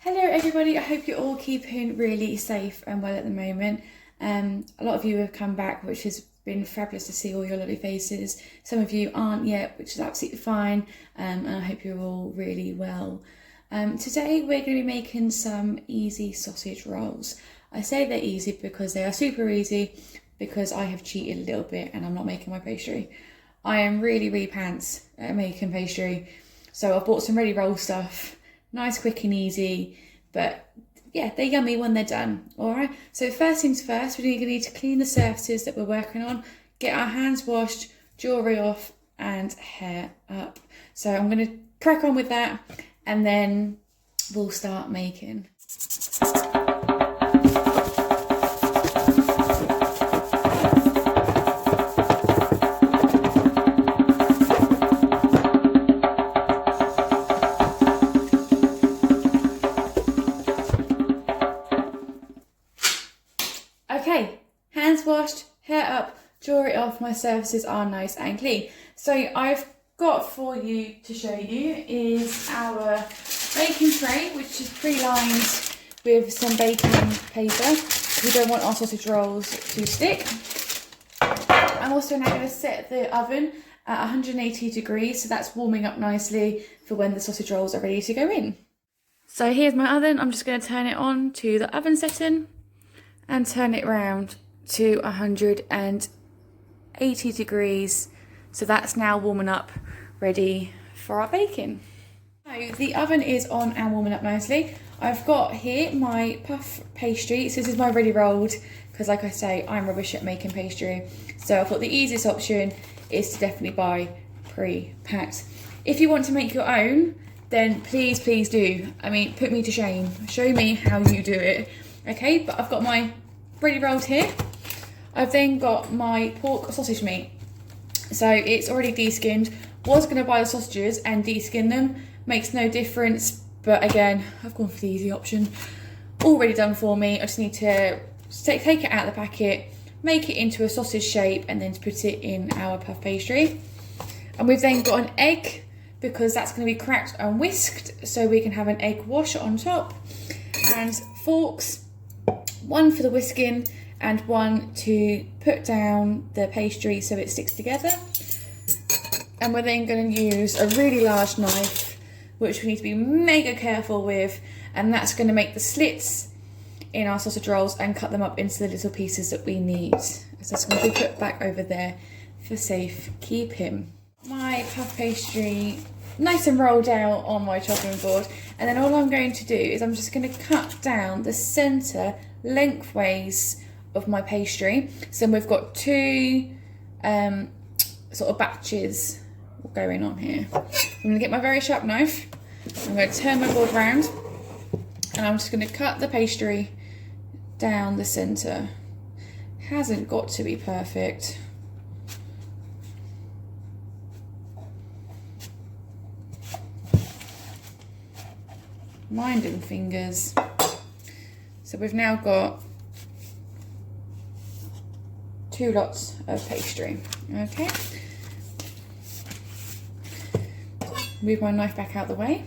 Hello everybody, I hope you're all keeping really safe and well at the moment. A lot of you have come back, which has been fabulous to see all your lovely faces. Some of you aren't yet, which is absolutely fine, and I hope you're all really well. Today we're going to be making some easy sausage rolls. I say they're easy because they are super easy, because I have cheated a little bit and I'm not making my pastry. I am really pants at making pastry, so I've bought some ready roll stuff. Nice, quick and easy, but yeah, they're yummy when they're done. All right, so first things first, we're going to need to clean the surfaces that we're working on, get our hands washed, jewellery off and hair up. So I'm going to crack on with that and then we'll start making. Okay, hands washed, hair up, jewellery off, my surfaces are nice and clean. So I've got for you to show you is our baking tray, which is pre-lined with some baking paper. We don't want our sausage rolls to stick. I'm also now going to set the oven at 180 degrees, so that's warming up nicely for when the sausage rolls are ready to go in. So here's my oven. I'm just going to turn it on to the oven setting and turn it round to 180 degrees. So that's now warming up, ready for our baking. So the oven is on and warming up nicely. I've got here my puff pastry. So this is my ready rolled, because like I say, I'm rubbish at making pastry. So I thought the easiest option is to definitely buy pre-packed. If you want to make your own, then please do. I mean, put me to shame. Show me how you do it. Okay, but I've got my ready rolled here. I've then got my pork sausage meat. So it's already de-skinned. Was going to buy the sausages and de-skin them. Makes no difference. But again, I've gone for the easy option. Already done for me. I just need to take it out of the packet, make it into a sausage shape, and then put it in our puff pastry. And we've then got an egg, because that's going to be cracked and whisked, so we can have an egg wash on top. And forks, one for the whisking and one to put down the pastry so it sticks together. And we're then going to use a really large knife, which we need to be mega careful with, and that's going to make the slits in our sausage rolls and cut them up into the little pieces that we need. So that's going to be put back over there for safekeeping. My puff pastry nice and rolled out on my chopping board, and then all I'm going to do is I'm just going to cut down the centre lengthways of my pastry. So we've got two sort of batches going on here. I'm going to get my very sharp knife, I'm going to turn my board round, and I'm just going to cut the pastry down the centre. Hasn't got to be perfect. Mind and fingers. So we've now got two lots of pastry. Okay. Move my knife back out the way.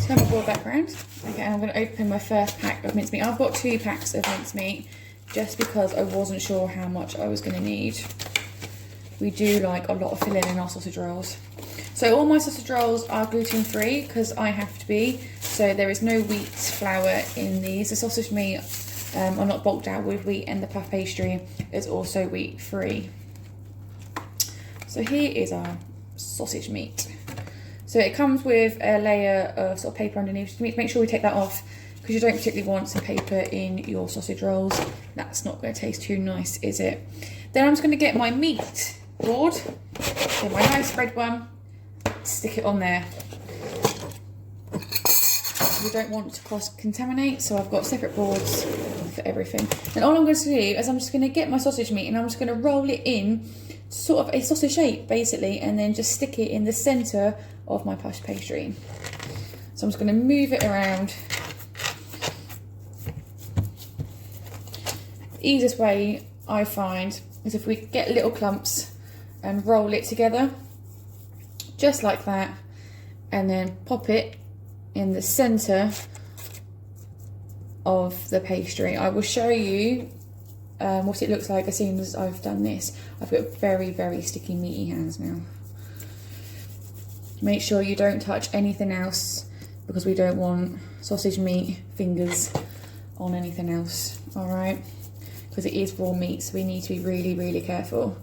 Turn my board back around. Okay, I'm going to open my first pack of mincemeat. I've got 2 packs of mincemeat just because I wasn't sure how much I was going to need. We do like a lot of filling in our sausage rolls. So all my sausage rolls are gluten-free because I have to be. So there is no wheat flour in these. The sausage meat are not bulked out with wheat, and the puff pastry is also wheat-free. So here is our sausage meat. So it comes with a layer of sort of paper underneath. Just make sure we take that off, because you don't particularly want some paper in your sausage rolls. That's not going to taste too nice, is it? Then I'm just going to get my meat board, so my nice red one, stick it on there. We don't want to cross-contaminate, so I've got separate boards for everything. And all I'm going to do is I'm just going to get my sausage meat and I'm just going to roll it in sort of a sausage shape, basically, and then just stick it in the centre of my puff pastry. So I'm just going to move it around. The easiest way I find is if we get little clumps and roll it together, just like that, and then pop it in the centre of the pastry. I will show you what it looks like as soon as I've done this. I've got very, very sticky, meaty hands now. Make sure you don't touch anything else because we don't want sausage meat fingers on anything else, all right? Because it is raw meat, so we need to be really, really careful.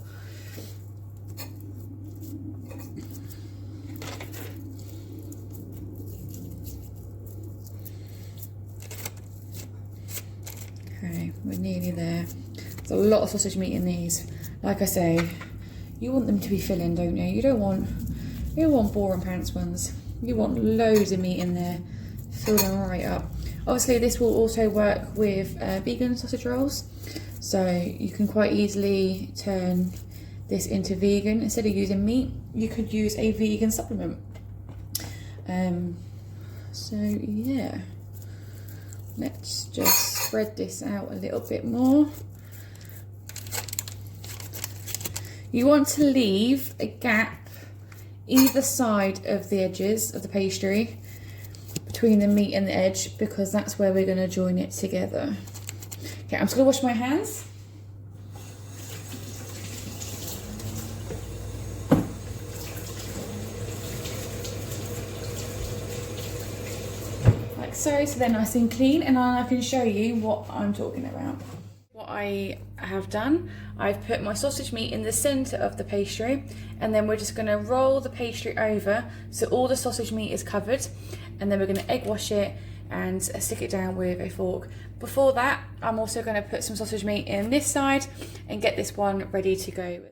Okay, we're nearly there. There's a lot of sausage meat in these. Like I say, you want them to be filling, don't you? You don't want boring pants ones. You want loads of meat in there, fill them right up. Obviously, this will also work with vegan sausage rolls, so you can quite easily turn this into vegan. Instead of using meat, you could use a vegan supplement. So yeah, let's just spread this out a little bit more. You want to leave a gap either side of the edges of the pastry between the meat and the edge, because that's where we're going to join it together. Okay, I'm just going to wash my hands. Like so they're nice and clean, and I can show you what I'm talking about. What I have done, I've put my sausage meat in the centre of the pastry, and then we're just going to roll the pastry over so all the sausage meat is covered, and then we're going to egg wash it and stick it down with a fork. Before that, I'm also going to put some sausage meat in this side and get this one ready to go.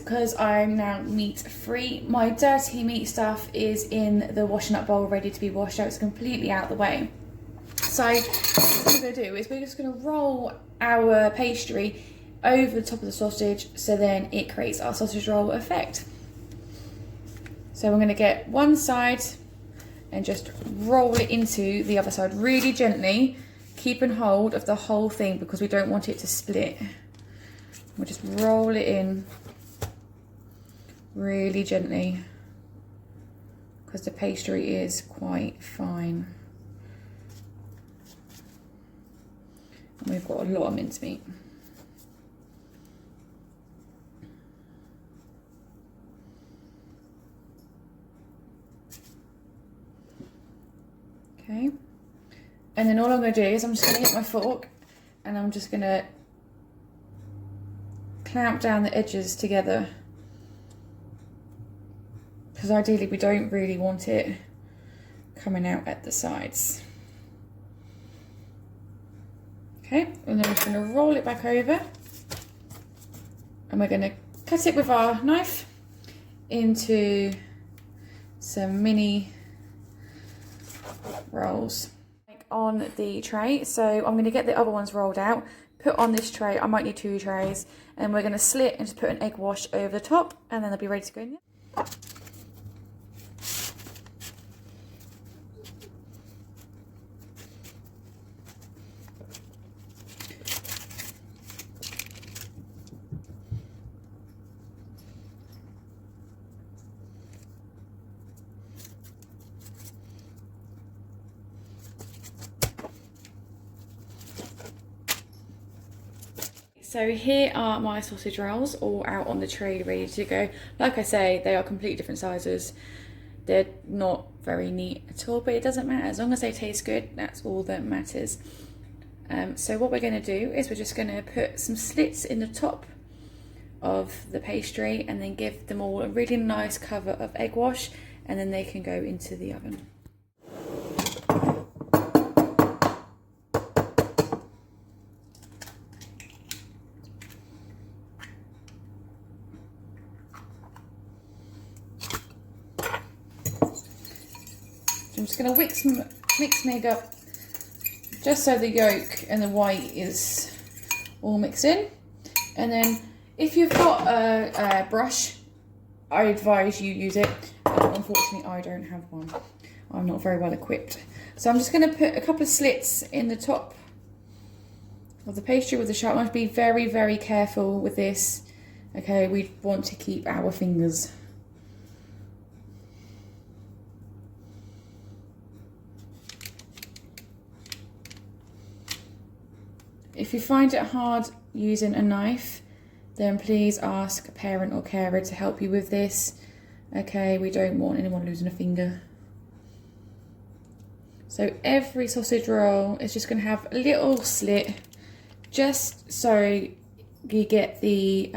Because I'm now meat free. My dirty meat stuff is in the washing up bowl ready to be washed out. It's completely out of the way. So what we're going to do is we're just going to roll our pastry over the top of the sausage, so then it creates our sausage roll effect. So we're going to get one side and just roll it into the other side really gently, keeping hold of the whole thing because we don't want it to split. We'll just roll it in really gently because the pastry is quite fine, and we've got a lot of mincemeat. Okay, and then all I'm going to do is I'm just going to get my fork and I'm just going to clamp down the edges together, because ideally we don't really want it coming out at the sides. Okay, and then we're just going to roll it back over, and we're going to cut it with our knife into some mini rolls on the tray. So I'm going to get the other ones rolled out, put on this tray. I might need 2 trays, and we're going to slit and just put an egg wash over the top, and then they'll be ready to go in there. So here are my sausage rolls all out on the tray ready to go. Like I say, they are completely different sizes. They're not very neat at all, but it doesn't matter. As long as they taste good, that's all that matters. So what we're going to do is we're just going to put some slits in the top of the pastry and then give them all a really nice cover of egg wash, and then they can go into the oven. I'm just going to mix my egg up just so the yolk and the white is all mixed in. And then if you've got a brush, I advise you use it. Unfortunately, I don't have one. I'm not very well equipped. So I'm just going to put a couple of slits in the top of the pastry with the sharp knife. Be very, very careful with this. Okay, we want to keep our fingers. If you find it hard using a knife, then please ask a parent or carer to help you with this. Okay, we don't want anyone losing a finger. So every sausage roll is just going to have a little slit, just so you get the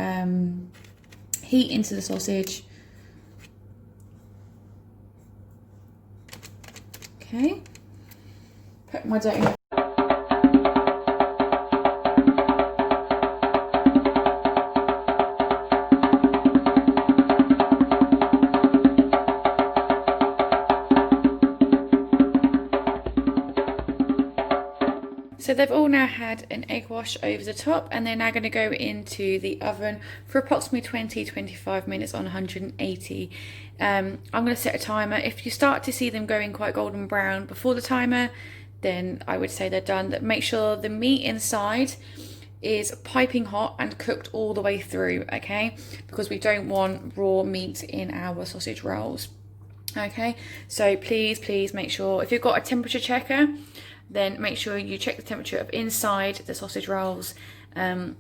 heat into the sausage. Okay, put my dough in. So they've all now had an egg wash over the top, and they're now going to go into the oven for approximately 20-25 minutes on 180. I'm going to set a timer. If you start to see them going quite golden brown before the timer, then I would say they're done. Make sure the meat inside is piping hot and cooked all the way through, okay? Because we don't want raw meat in our sausage rolls. Okay, so please make sure, if you've got a temperature checker, then make sure you check the temperature of inside the sausage rolls to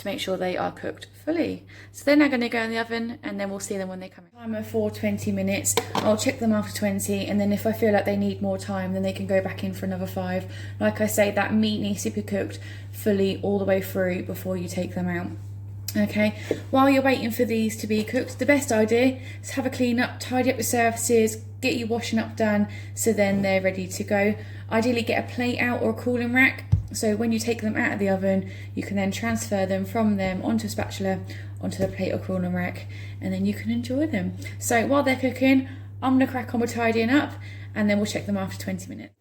make sure they are cooked fully. So they're now going to go in the oven, and then we'll see them when they come in. Timer for 20 minutes. I'll check them after 20, and then if I feel like they need more time, then they can go back in for another 5. Like I say, that meat needs to be cooked fully all the way through before you take them out. Okay, while you're waiting for these to be cooked, the best idea is have a clean up, tidy up the surfaces, get your washing up done, so then they're ready to go. Ideally get a plate out or a cooling rack, so when you take them out of the oven, you can then transfer them from them onto a spatula, onto the plate or cooling rack, and then you can enjoy them. So while they're cooking, I'm gonna crack on with tidying up, and then we'll check them after 20 minutes.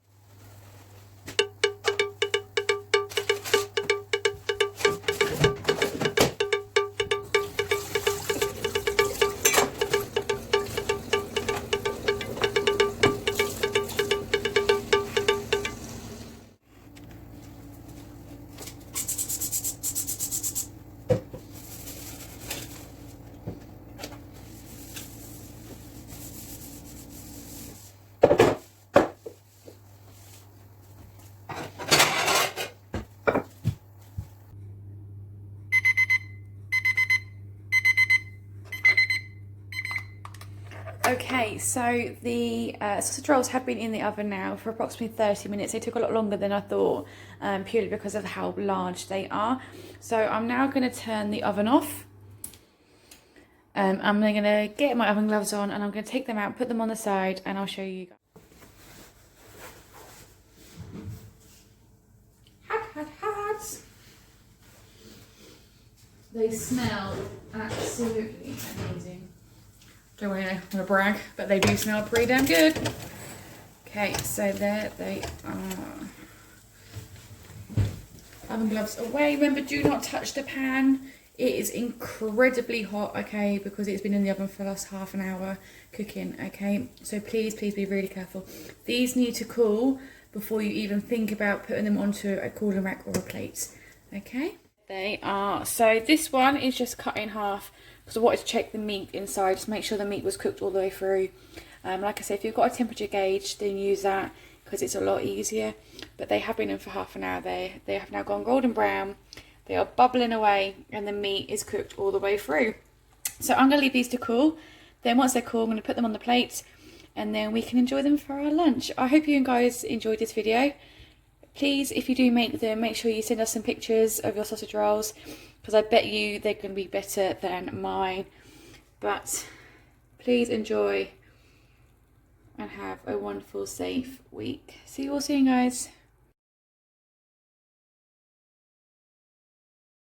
Okay, so the sausage rolls have been in the oven now for approximately 30 minutes. They took a lot longer than I thought, purely because of how large they are. So I'm now going to turn the oven off. I'm going to get my oven gloves on, and I'm going to take them out, put them on the side, and I'll show you. Hot. They smell absolutely amazing. Don't want to brag, but they do smell pretty damn good. Okay, so there they are. Oven gloves away. Remember, do not touch the pan. It is incredibly hot, okay, because it's been in the oven for the last half an hour cooking, okay? So please be really careful. These need to cool before you even think about putting them onto a cooling rack or a plate, okay? They are. So this one is just cut in half, because I wanted to check the meat inside, just make sure the meat was cooked all the way through. Like I said, if you've got a temperature gauge, then use that, because it's a lot easier. But they have been in for half an hour. They have now gone golden brown. They are bubbling away, and the meat is cooked all the way through. So I'm going to leave these to cool. Then once they're cool, I'm going to put them on the plate, and then we can enjoy them for our lunch. I hope you guys enjoyed this video. Please, if you do make them, make sure you send us some pictures of your sausage rolls, because I bet you they're going to be better than mine. But please enjoy and have a wonderful, safe week. See you all soon, guys.